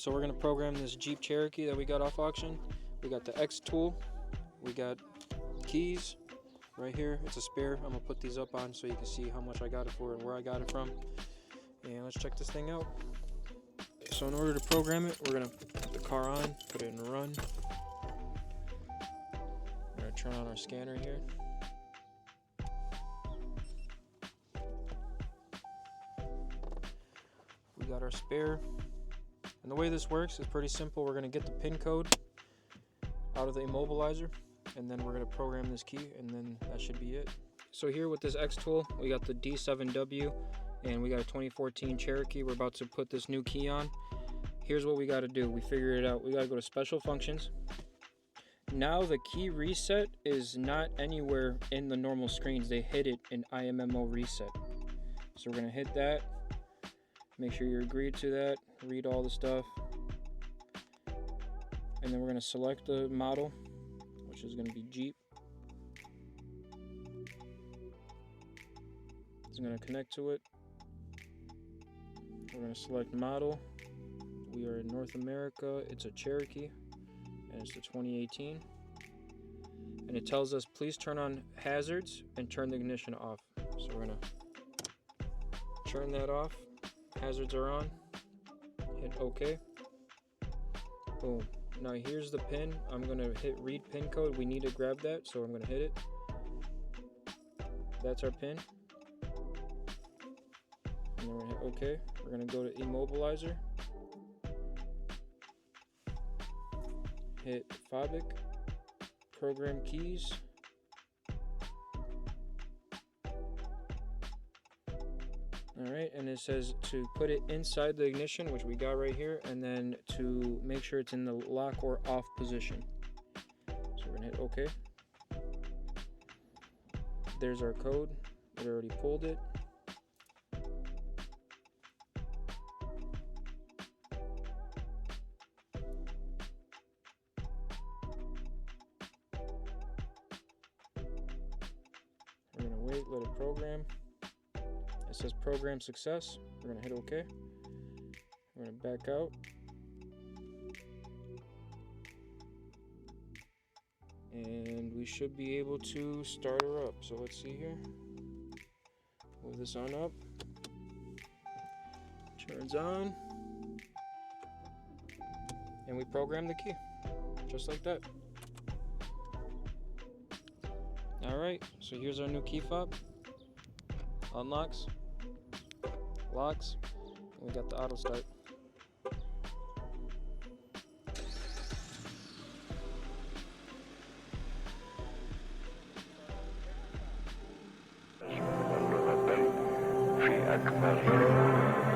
So we're going to program this Jeep Cherokee that we got off auction. We got the XTOOL, we got keys right here. It's a spare. I'm going to put these up on so you can see how much I got it for and where I got it from. And let's check this thing out. So in order to program it, we're going to put the car on, put it in run. We're going to turn on our scanner here. We got our spare. And the way this works is pretty simple. We're going to get the pin code out of the immobilizer, and then we're going to program this key, and then that should be it. So here with this XTOOL, we got the D7W, and we got a 2014 Cherokee. We're about to put this new key on. Here's what we got to do. We figured it out. We got to go to Special Functions. Now the key reset is not anywhere in the normal screens. They hid it in IMMO reset. So we're going to hit that. Make sure you're agreed to that. Read all the stuff. And then we're going to select the model, which is going to be Jeep. It's going to connect to it. We're going to select model. We are in North America. It's a Cherokee, and it's the 2018. And it tells us, please turn on hazards and turn the ignition off. So we're going to turn that off. Hazards are on. Hit OK. Boom. Now here's the pin. I'm going to hit read pin code. We need to grab that, so I'm going to hit it. That's our pin. And then we're going to hit OK. We're going to go to immobilizer. Hit Fobic. Program keys. Alright, and it says to put it inside the ignition, which we got right here, and then to make sure it's in the lock or off position. So we're going to hit OK. There's our code. We already pulled it. We're going to wait, let it program. It says program success. We're going to hit OK. We're going to back out. And we should be able to start her up. So let's see here. Move this on up. Turns on. And we program the key. Just like that. Alright, so here's our new key fob. Unlocks. Locks. And we got the auto start. في أكبر